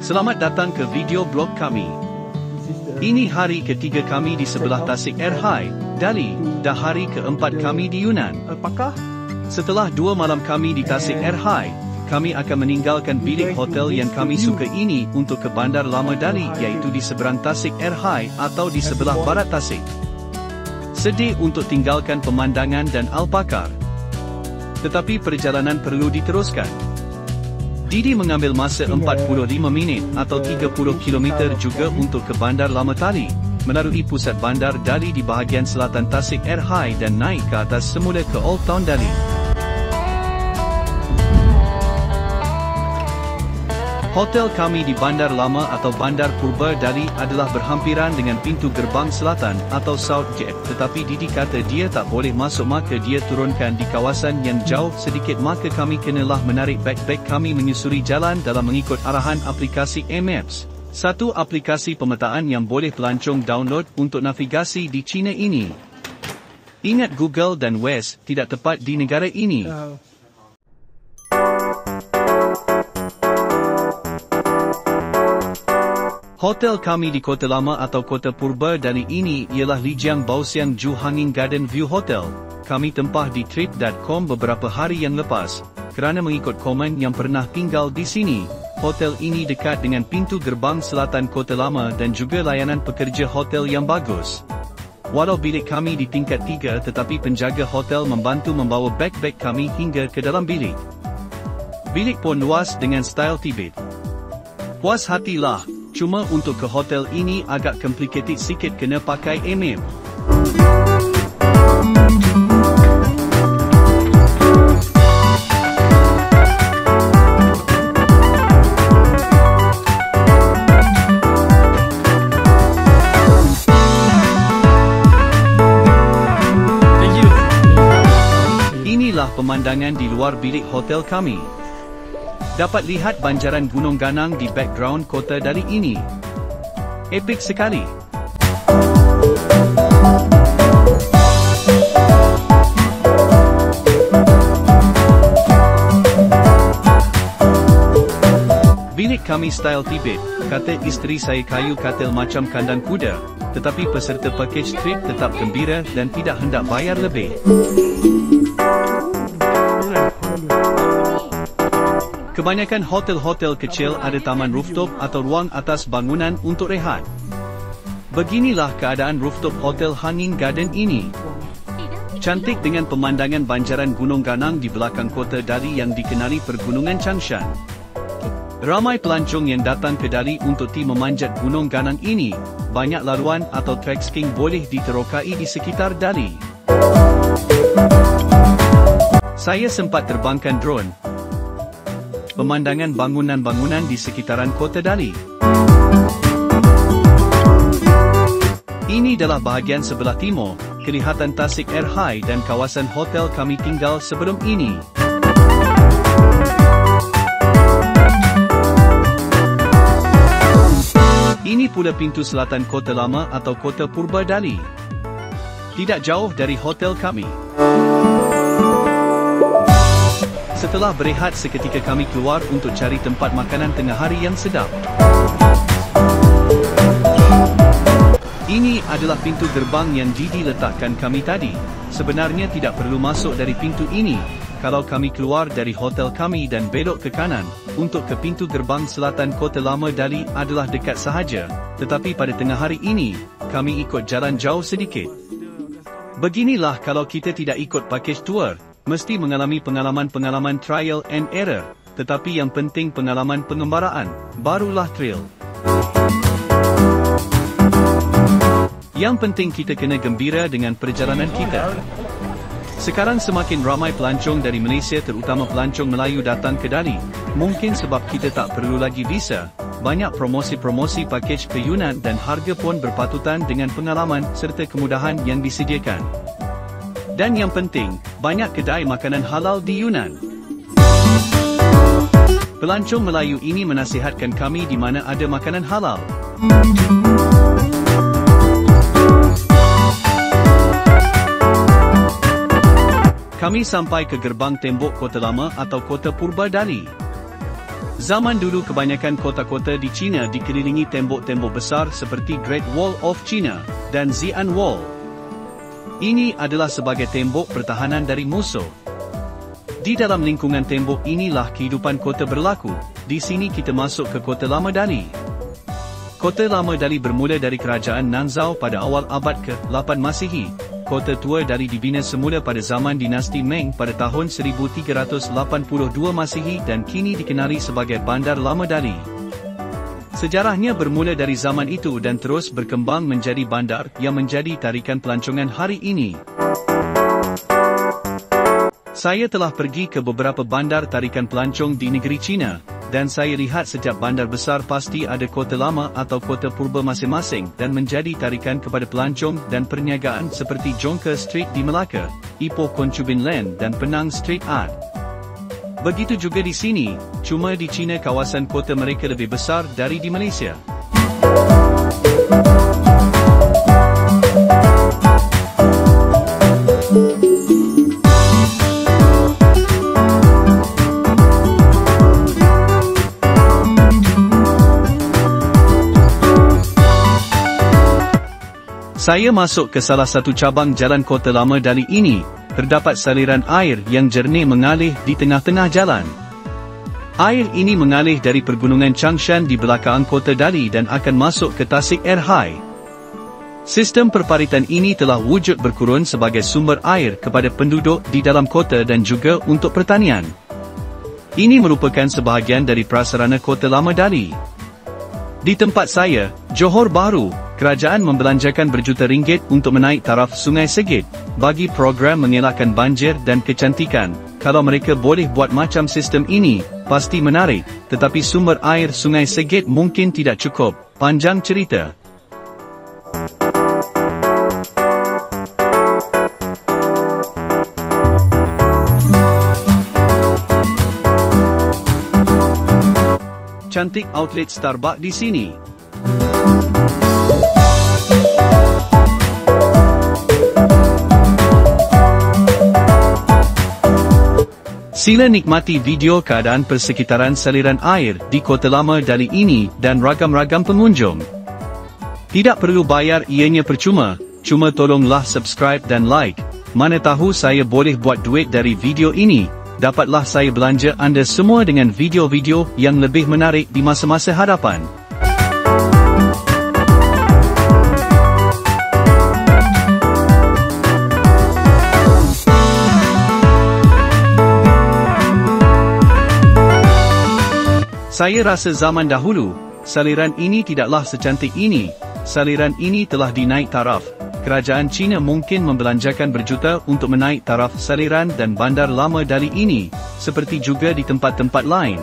Selamat datang ke video blog kami. Ini hari ketiga kami di sebelah Tasik Air High, Dali, dah hari keempat kami di Yunan. Setelah 2 malam kami di Tasik Air High, kami akan meninggalkan bilik hotel yang kami suka ini untuk ke Bandar Lama Dali, iaitu di seberang Tasik Air High atau di sebelah barat Tasik. Sedih untuk tinggalkan pemandangan dan alpakar, tetapi perjalanan perlu diteruskan. Didi mengambil masa 45 minit atau 30 km juga untuk ke Bandar Lama Dali, melalui pusat bandar Dali di bahagian selatan Tasik Air High dan naik ke atas semula ke Old Town Dali. Hotel kami di Bandar Lama atau Bandar Purba Dali adalah berhampiran dengan pintu gerbang selatan atau South Gate, tetapi Didi kata dia tak boleh masuk maka dia turunkan di kawasan yang jauh sedikit, maka kami kenalah menarik beg-beg kami menyusuri jalan dalam mengikut arahan aplikasi Maps, satu aplikasi pemetaan yang boleh pelancong download untuk navigasi di China ini. Ingat, Google dan Waze tidak tepat di negara ini. Hotel kami di Kota Lama atau Kota Purba Dali ini ialah Lijiang Baosiang Ju Hanging Garden View Hotel. Kami tempah di trip.com beberapa hari yang lepas, kerana mengikut komen yang pernah tinggal di sini. Hotel ini dekat dengan pintu gerbang selatan Kota Lama dan juga layanan pekerja hotel yang bagus. Walau bilik kami di tingkat 3, tetapi penjaga hotel membantu membawa beg-beg kami hingga ke dalam bilik. Bilik pun luas dengan style Tibet. Puas hatilah. Cuma untuk ke hotel ini agak complicated sikit, kena pakai Map. Inilah pemandangan di luar bilik hotel kami. Dapat lihat banjaran Gunung Ganang di background kota Dali ini. Epik sekali. Bilik kami style Tibet, kata isteri saya, kayu katil macam kandang kuda, tetapi peserta package trip tetap gembira dan tidak hendak bayar lebih. Kebanyakan hotel-hotel kecil ada taman rooftop atau ruang atas bangunan untuk rehat. Beginilah keadaan rooftop Hotel Hanging Garden ini. Cantik dengan pemandangan banjaran Gunung Ganang di belakang kota Dali yang dikenali Pergunungan Changshan. Ramai pelancong yang datang ke Dali untuk memanjat Gunung Ganang ini. Banyak laluan atau trek skiing boleh diterokai di sekitar Dali. Saya sempat terbangkan drone. Pemandangan bangunan-bangunan di sekitaran kota Dali. Ini adalah bahagian sebelah timur, kelihatan Tasik Air High dan kawasan hotel kami tinggal sebelum ini. Ini pula pintu selatan Kota Lama atau Kota Purba Dali. Tidak jauh dari hotel kami. Setelah berehat seketika kami keluar untuk cari tempat makanan tengah hari yang sedap. Ini adalah pintu gerbang yang Didi letakkan kami tadi. Sebenarnya tidak perlu masuk dari pintu ini. Kalau kami keluar dari hotel kami dan belok ke kanan, untuk ke pintu gerbang selatan Kota Lama Dali adalah dekat sahaja. Tetapi pada tengah hari ini, kami ikut jalan jauh sedikit. Beginilah kalau kita tidak ikut package tour. Mesti mengalami pengalaman-pengalaman trial and error, tetapi yang penting pengalaman pengembaraan, barulah thrill. Yang penting kita kena gembira dengan perjalanan kita. Sekarang semakin ramai pelancong dari Malaysia, terutama pelancong Melayu datang ke Dali. Mungkin sebab kita tak perlu lagi visa, banyak promosi-promosi package ke Yunan dan harga pun berpatutan dengan pengalaman serta kemudahan yang disediakan. Dan yang penting, banyak kedai makanan halal di Yunan. Pelancong Melayu ini menasihatkan kami di mana ada makanan halal. Kami sampai ke gerbang tembok Kota Lama atau Kota Purba Dali. Zaman dulu kebanyakan kota-kota di China dikelilingi tembok-tembok besar seperti Great Wall of China dan Xi'an Wall. Ini adalah sebagai tembok pertahanan dari musuh. Di dalam lingkungan tembok inilah kehidupan kota berlaku. Di sini kita masuk ke Kota Lama Dali. Kota Lama Dali bermula dari kerajaan Nanzhao pada awal abad ke-8 Masihi. Kota tua Dali dibina semula pada zaman dinasti Meng pada tahun 1382 Masihi dan kini dikenali sebagai Bandar Lama Dali. Sejarahnya bermula dari zaman itu dan terus berkembang menjadi bandar yang menjadi tarikan pelancongan hari ini. Saya telah pergi ke beberapa bandar tarikan pelancong di negeri China, dan saya lihat setiap bandar besar pasti ada kota lama atau kota purba masing-masing dan menjadi tarikan kepada pelancong dan perniagaan seperti Jonker Street di Melaka, Ipoh Konchubin Land dan Penang Street Art. Begitu juga di sini, cuma di China kawasan kota mereka lebih besar dari di Malaysia. Saya masuk ke salah satu cabang jalan Kota Lama Dali ini. Terdapat saliran air yang jernih mengalir di tengah-tengah jalan. Air ini mengalir dari pergunungan Changshan di belakang Kota Dali dan akan masuk ke Tasik Erhai. Sistem perparitan ini telah wujud berkurun sebagai sumber air kepada penduduk di dalam kota dan juga untuk pertanian. Ini merupakan sebahagian dari prasarana Kota Lama Dali. Di tempat saya, Johor Bahru, kerajaan membelanjakan berjuta ringgit untuk menaik taraf Sungai Segit, bagi program mengelakkan banjir dan kecantikan. Kalau mereka boleh buat macam sistem ini, pasti menarik, tetapi sumber air Sungai Segit mungkin tidak cukup. Panjang cerita. Cantik outlet Starbucks di sini. Sila nikmati video keadaan persekitaran saliran air di Kota Lama Dali ini dan ragam-ragam pengunjung. Tidak perlu bayar, ianya percuma, cuma tolonglah subscribe dan like. Mana tahu saya boleh buat duit dari video ini. Dapatlah saya belanja anda semua dengan video-video yang lebih menarik di masa-masa hadapan. Saya rasa zaman dahulu, saliran ini tidaklah secantik ini. Saliran ini telah dinaik taraf. Kerajaan China mungkin membelanjakan berjuta untuk menaik taraf saliran dan bandar Lama Dali ini, seperti juga di tempat-tempat lain.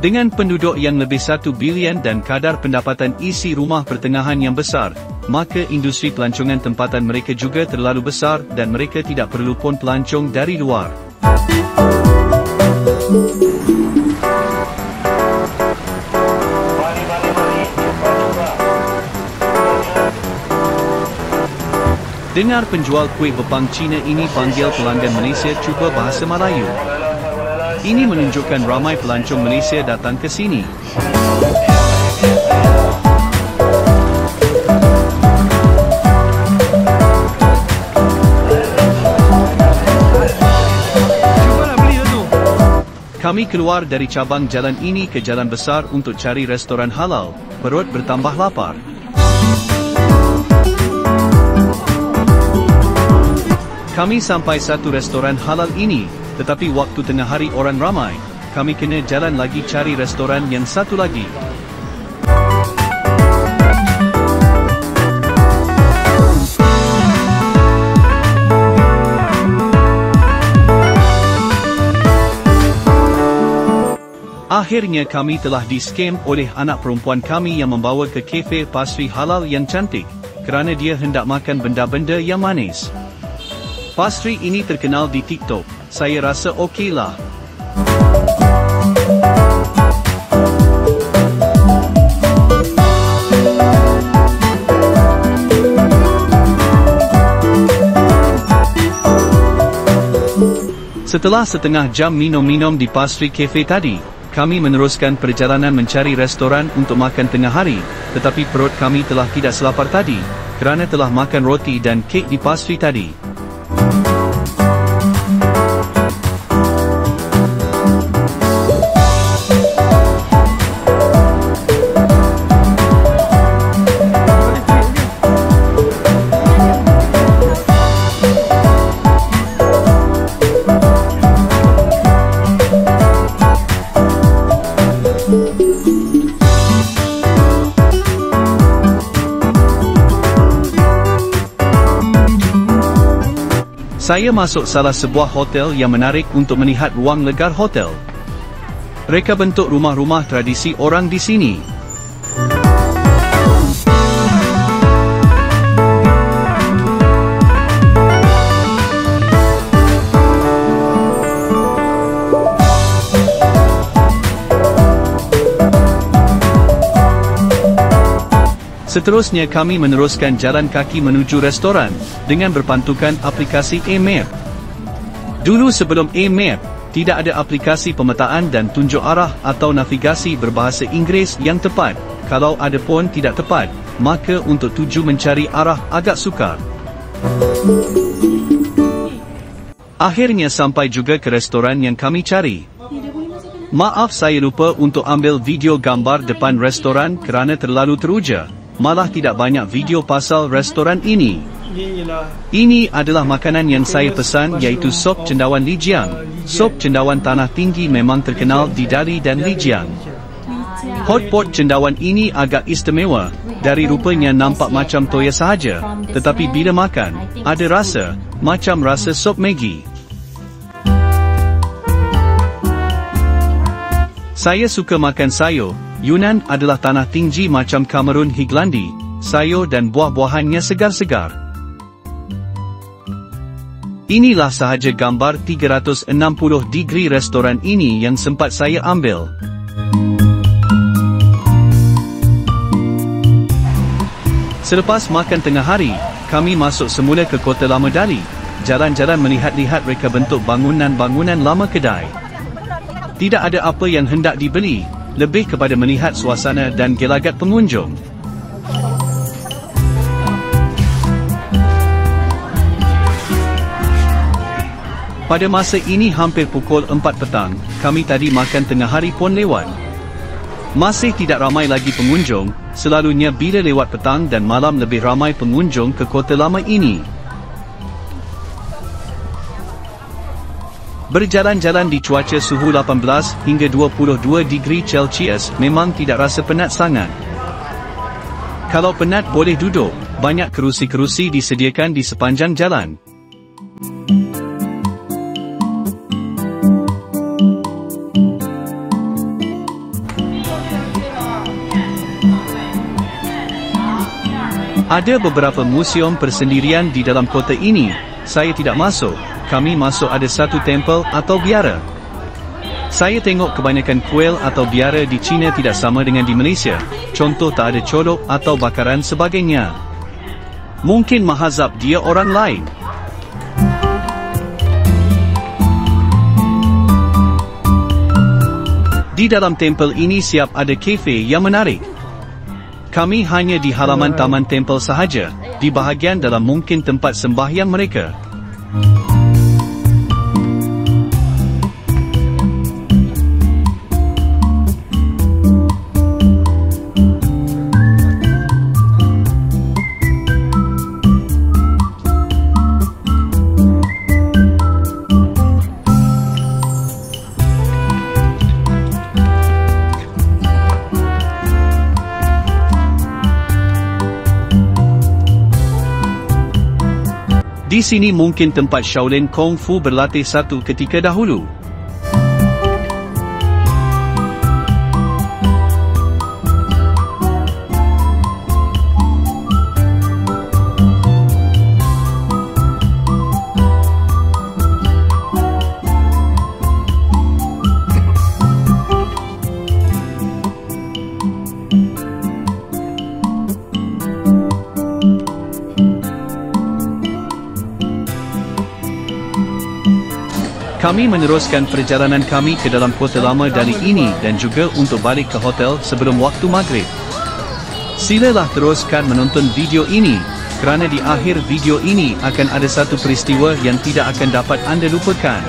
Dengan penduduk yang lebih 1 bilion dan kadar pendapatan isi rumah pertengahan yang besar, maka industri pelancongan tempatan mereka juga terlalu besar dan mereka tidak perlu pun pelancong dari luar. Dengar penjual kuih bepang Cina ini panggil pelanggan Malaysia cuba bahasa Melayu. Ini menunjukkan ramai pelancong Malaysia datang ke sini. Kami keluar dari cabang jalan ini ke jalan besar untuk cari restoran halal. Perut bertambah lapar. Kami sampai satu restoran halal ini, tetapi waktu tengah hari orang ramai. Kami kena jalan lagi cari restoran yang satu lagi. Akhirnya kami telah di-scam oleh anak perempuan kami yang membawa ke kafe pastri halal yang cantik, kerana dia hendak makan benda-benda yang manis. Pastri ini terkenal di TikTok. Saya rasa okeylah. Setelah setengah jam minum-minum di pastri cafe tadi, kami meneruskan perjalanan mencari restoran untuk makan tengah hari, tetapi perut kami telah tidak selapar tadi, kerana telah makan roti dan kek di pastry tadi. Saya masuk salah sebuah hotel yang menarik untuk melihat ruang legar hotel. Reka bentuk rumah-rumah tradisi orang di sini. Seterusnya kami meneruskan jalan kaki menuju restoran, dengan berpantukan aplikasi A-Map. Dulu sebelum A-Map, tidak ada aplikasi pemetaan dan tunjuk arah atau navigasi berbahasa Inggeris yang tepat. Kalau ada pun tidak tepat, maka untuk tuju mencari arah agak sukar. Akhirnya sampai juga ke restoran yang kami cari. Maaf saya lupa untuk ambil video gambar depan restoran kerana terlalu teruja. Malah tidak banyak video pasal restoran ini. Ini adalah makanan yang saya pesan, iaitu sop cendawan Lijiang. Sop cendawan tanah tinggi memang terkenal di Dali dan Lijiang. Hotpot cendawan ini agak istimewa. Dari rupanya nampak macam toya sahaja, tetapi bila makan, ada rasa, macam rasa sop Maggi. Saya suka makan sayur. Yunnan adalah tanah tinggi macam Kamerun Higlandi, sayur dan buah-buahannya segar-segar. Inilah sahaja gambar 360 degree restoran ini yang sempat saya ambil. Selepas makan tengah hari, kami masuk semula ke Kota Lama Dali, jalan-jalan melihat-lihat reka bentuk bangunan-bangunan lama kedai. Tidak ada apa yang hendak dibeli, lebih kepada melihat suasana dan gelagat pengunjung. Pada masa ini hampir pukul 4 petang, kami tadi makan tengah hari pun lewat. Masih tidak ramai lagi pengunjung, selalunya bila lewat petang dan malam lebih ramai pengunjung ke Kota Lama ini. Berjalan-jalan di cuaca suhu 18 hingga 22 degree Celsius memang tidak rasa penat sangat. Kalau penat boleh duduk, banyak kerusi-kerusi disediakan di sepanjang jalan. Ada beberapa museum persendirian di dalam kota ini. Saya tidak masuk. Kami masuk ada satu tempel atau biara. Saya tengok kebanyakan kuil atau biara di China tidak sama dengan di Malaysia. Contoh tak ada colok atau bakaran sebagainya. Mungkin mahazab dia orang lain. Di dalam tempel ini siap ada kafe yang menarik. Kami hanya di halaman taman tempel sahaja, di bahagian dalam mungkin tempat sembahyang mereka. Di sini mungkin tempat Shaolin Kung Fu berlatih satu ketika dahulu. Kami meneruskan perjalanan kami ke dalam Kota Lama dari ini dan juga untuk balik ke hotel sebelum waktu maghrib. Silalah teruskan menonton video ini, kerana di akhir video ini akan ada satu peristiwa yang tidak akan dapat anda lupakan.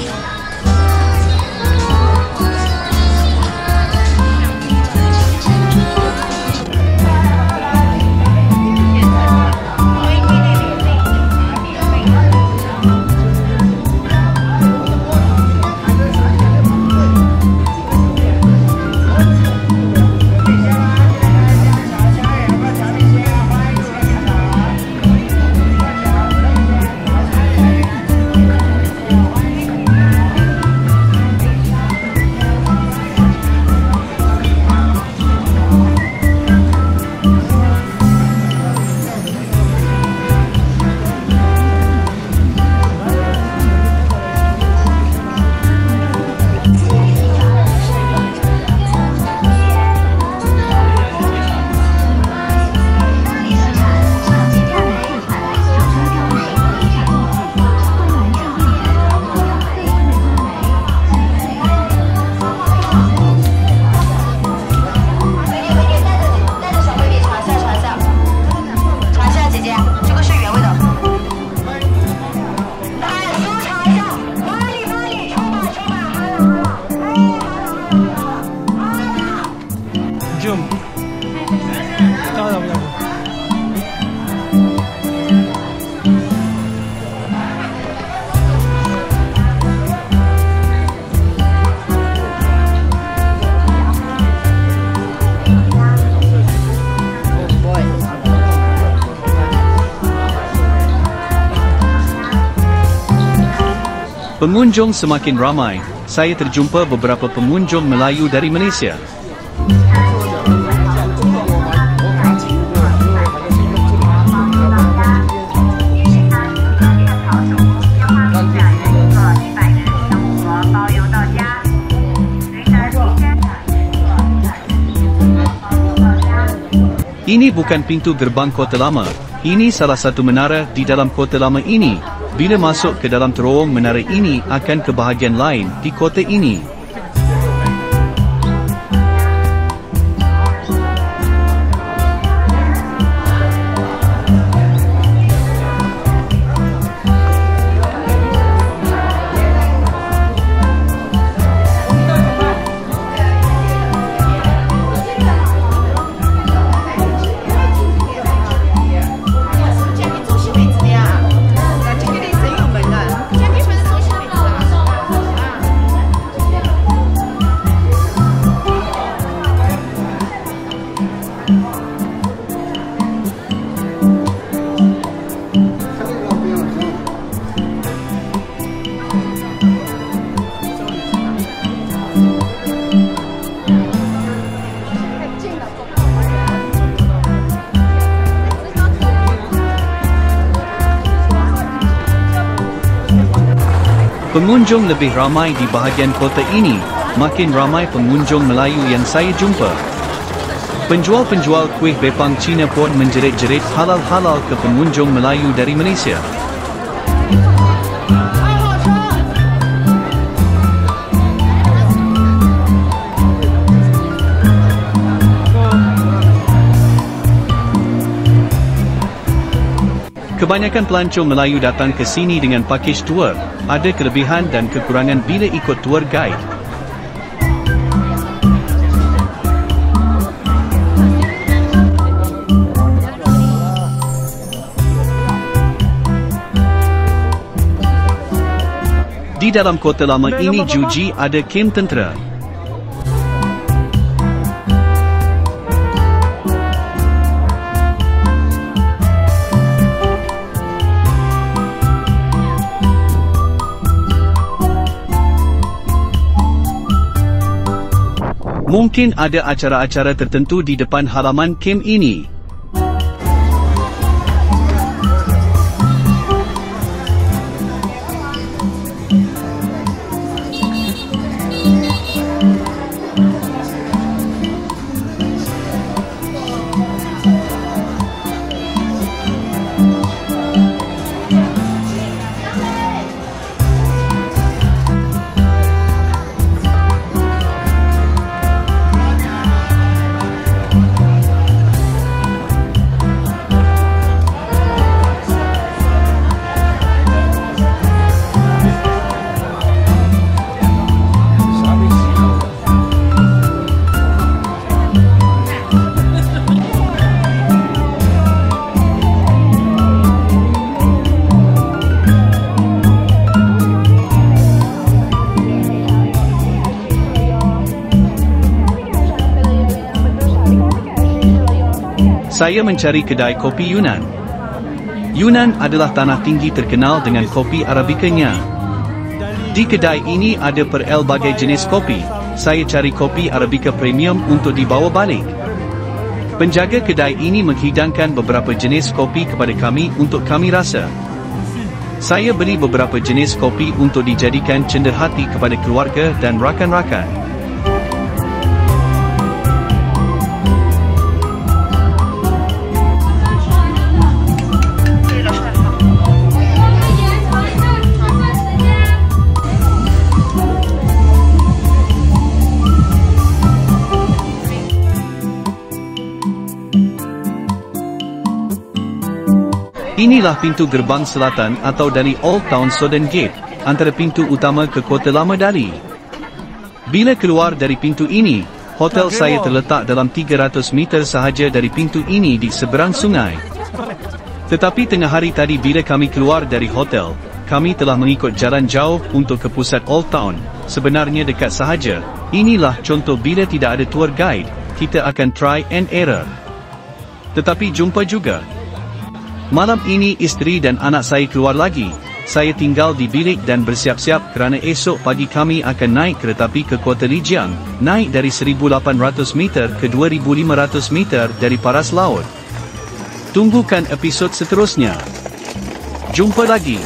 Pengunjung semakin ramai, saya terjumpa beberapa pengunjung Melayu dari Malaysia. Ini bukan pintu gerbang Kota Lama, ini salah satu menara di dalam Kota Lama ini. Bila masuk ke dalam terowong menara ini akan ke bahagian lain di kota ini. Pengunjung lebih ramai di bahagian kota ini, makin ramai pengunjung Melayu yang saya jumpa. Penjual-penjual kuih bepang Cina pun menjerit-jerit halal-halal ke pengunjung Melayu dari Malaysia. Kebanyakan pelancong Melayu datang ke sini dengan pakej tour, ada kelebihan dan kekurangan bila ikut tour guide. Di dalam Kota Lama ini juga ada kem tentera. Mungkin ada acara-acara tertentu di depan halaman kem ini. Saya mencari kedai kopi Yunan. Yunan adalah tanah tinggi terkenal dengan kopi Arabicanya. Di kedai ini ada pelbagai jenis kopi. Saya cari kopi Arabica Premium untuk dibawa balik. Penjaga kedai ini menghidangkan beberapa jenis kopi kepada kami untuk kami rasa. Saya beli beberapa jenis kopi untuk dijadikan cenderhati kepada keluarga dan rakan-rakan. Inilah pintu gerbang selatan atau dari Old Town Southern Gate, antara pintu utama ke Kota Lama Delhi. Bila keluar dari pintu ini, hotel saya terletak dalam 300 meter sahaja dari pintu ini di seberang sungai. Tetapi tengah hari tadi bila kami keluar dari hotel, kami telah mengikut jalan jauh untuk ke pusat Old Town, sebenarnya dekat sahaja. Inilah contoh bila tidak ada tour guide, kita akan try and error. Tetapi jumpa juga. Malam ini isteri dan anak saya keluar lagi. Saya tinggal di bilik dan bersiap-siap kerana esok pagi kami akan naik keretapi ke Kota Lijiang, naik dari 1,800 meter ke 2,500 meter dari paras laut. Tunggukan episod seterusnya. Jumpa lagi.